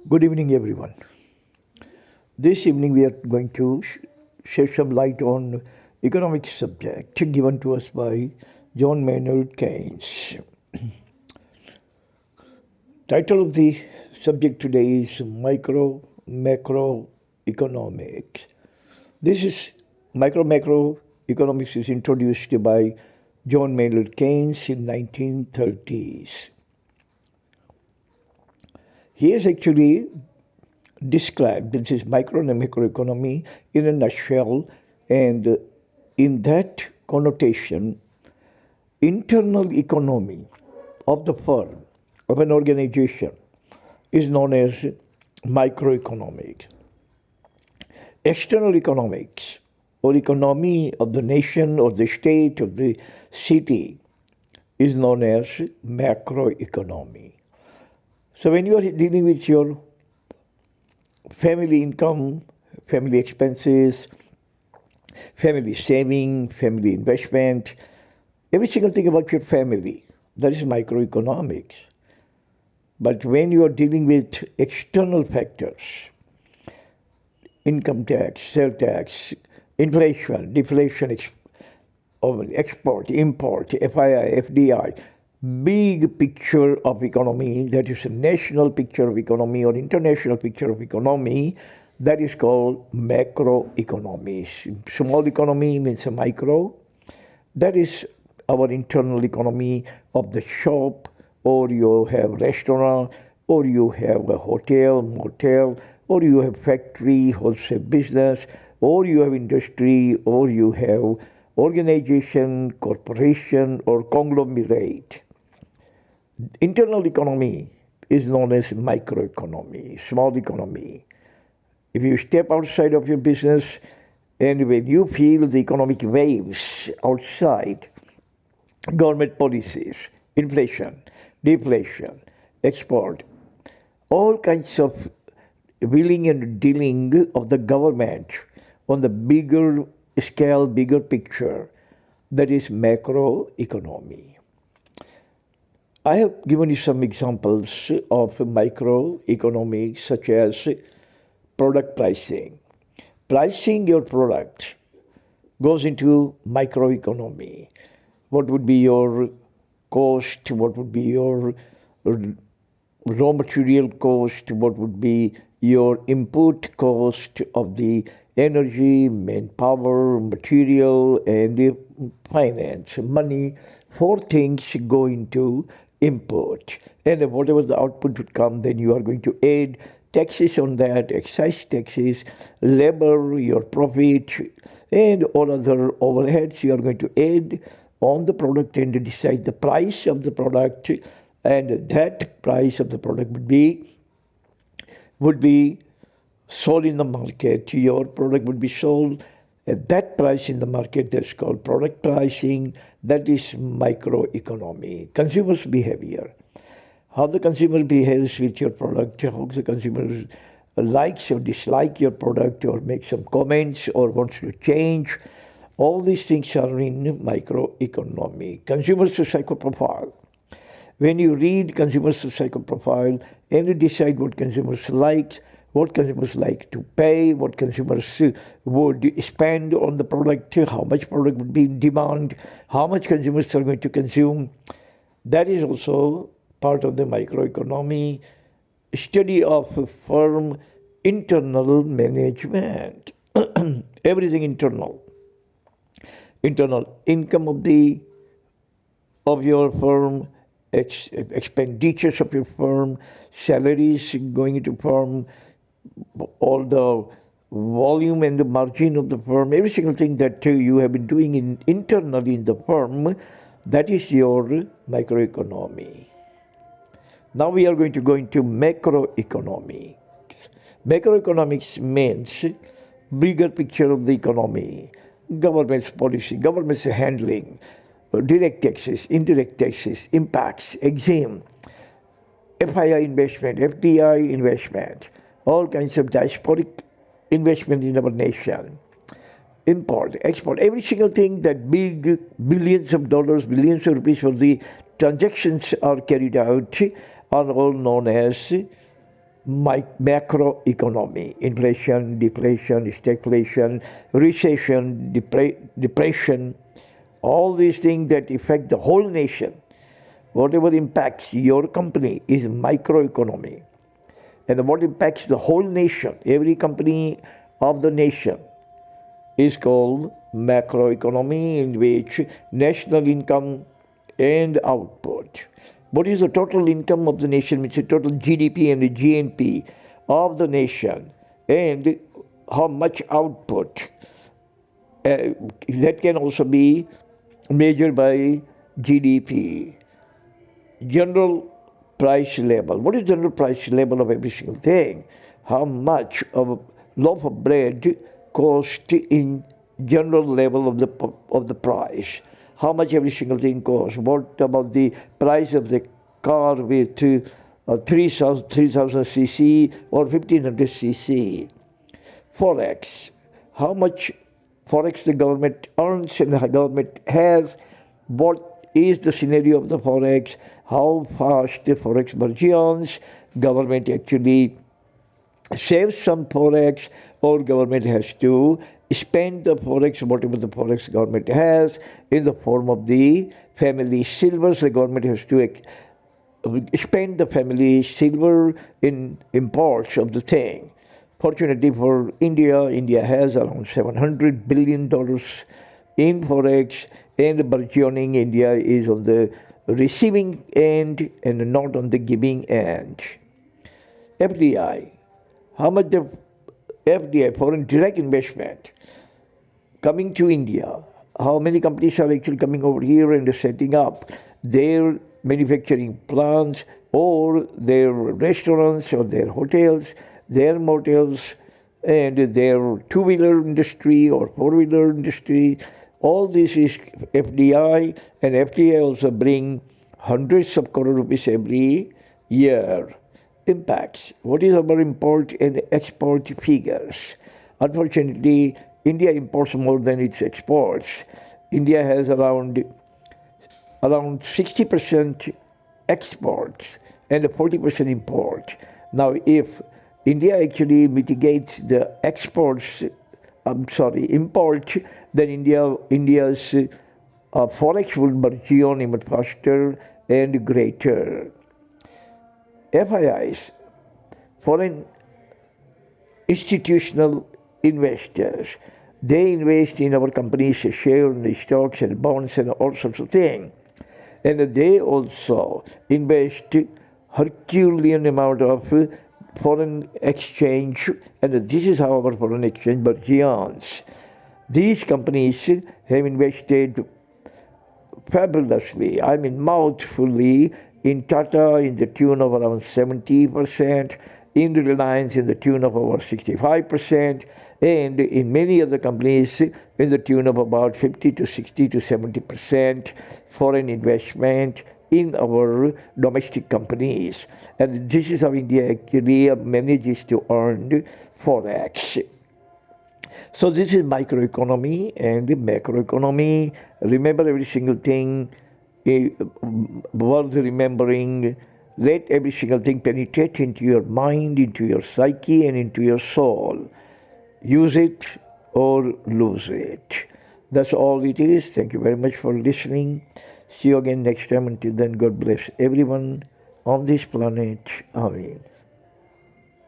Good evening, everyone. This evening, we are going to shed some light on economic subject given to us by John Maynard Keynes. Title of the subject today is Micro Macro Economics. This is Micro Macro Economics is introduced by John Maynard Keynes in 1930s. He has actually described this is micro and macroeconomy in a nutshell, and in that connotation, internal economy of the firm, of an organization, is known as microeconomics. External economics, or economy of the nation or the state or the city, is known as macroeconomy. So when you are dealing with your family income, family expenses, family saving, family investment, every single thing about your family, that is microeconomics. But when you are dealing with external factors, income tax, sales tax, inflation, deflation, export, import, FII, FDI, big picture of economy, that is a national picture of economy or international picture of economy, that is called macroeconomy. Small economy means a micro. That is our internal economy of the shop, or you have restaurant, or you have a hotel, motel, or you have factory, wholesale business, or you have industry, or you have organization, corporation, or conglomerate. Internal economy is known as microeconomy, small economy. If you step outside of your business and when you feel the economic waves outside, government policies, inflation, deflation, export, all kinds of willing and dealing of the government on the bigger scale, bigger picture, that is macroeconomy. I have given you some examples of microeconomics, such as product pricing. Pricing your product goes into microeconomy. What would be your cost? What would be your raw material cost? What would be your input cost of the energy, manpower, material, and finance, money? Four things go into input, and whatever the output would come, then you are going to add taxes on that, excise taxes, labor, your profit, and all other overheads you are going to add on the product and decide the price of the product, and that price of the product would be sold in the market. Your product would be sold at that price in the market. That's called product pricing. That is microeconomy. Consumers' behavior. How the consumer behaves with your product, how the consumer likes or dislikes your product or makes some comments or wants to change. All these things are in microeconomy. Consumer psycho profile. When you read consumer psycho profile and you decide what consumers like, what consumers like to pay, what consumers would spend on the product, how much product would be in demand, how much consumers are going to consume. That is also part of the microeconomy, study of a firm internal management. Everything internal income of your firm, expenditures of your firm, salaries going into firm, all the volume and the margin of the firm, every single thing that you have been doing internally in the firm, that is your microeconomy. Now we are going to go into macroeconomy. Macroeconomics means bigger picture of the economy, government's policy, government's handling, direct taxes, indirect taxes, impacts, exim, FII investment, FDI investment, all kinds of diasporic investment in our nation, import, export, every single thing that big billions of dollars, billions of rupees for the transactions are carried out are all known as macroeconomy: inflation, deflation, stagflation, recession, depression, all these things that affect the whole nation. Whatever impacts your company is microeconomy. And what impacts the whole nation, every company of the nation, is called macroeconomy, in which national income and output. What is the total income of the nation, which is the total GDP and the GNP of the nation, and how much output. That can also be measured by GDP. General price level. What is general price level of every single thing? How much of a loaf of bread cost in general level of the price? How much every single thing costs? What about the price of the car with 3000 cc or 1500 cc? Forex. How much forex the government earns and the government has? What is the scenario of the forex? How fast the forex burgeons? Government actually saves some forex, or government has to spend the forex, whatever the forex government has, in the form of the family silvers. The government has to spend the family silver in imports of the thing. Fortunately for India, India has around $700 billion in forex, and burgeoning India is on the receiving end and not on the giving end. FDI. How much the FDI, foreign direct investment, coming to India? How many companies are actually coming over here and setting up their manufacturing plants, or their restaurants, or their hotels, their motels, and their two-wheeler industry or four-wheeler industry? All this is FDI, and FDI also bring hundreds of crore rupees every year. Impacts. What is our import and export figures? Unfortunately, India imports more than its exports. India has around 60% exports and 40% import. Now, if India actually mitigates the import, then India's forex will burgeon even faster and greater. FIIs, foreign institutional investors, they invest in our companies, shares, and stocks and bonds and all sorts of things. And they also invest Herculean amount of foreign exchange, and this is how our foreign exchange burgeons. These companies have invested fabulously, mouthfully, in Tata in the tune of around 70%, in Reliance in the tune of over 65%, and in many other companies in the tune of about 50 to 60 to 70% foreign investment in our domestic companies. And this is how India actually manages to earn forex. So this is microeconomy and macroeconomy. Remember every single thing worth remembering. Let every single thing penetrate into your mind, into your psyche, and into your soul. Use it or lose it. That's all it is. Thank you very much for listening. See you again next time. Until then, God bless everyone on this planet. Amen.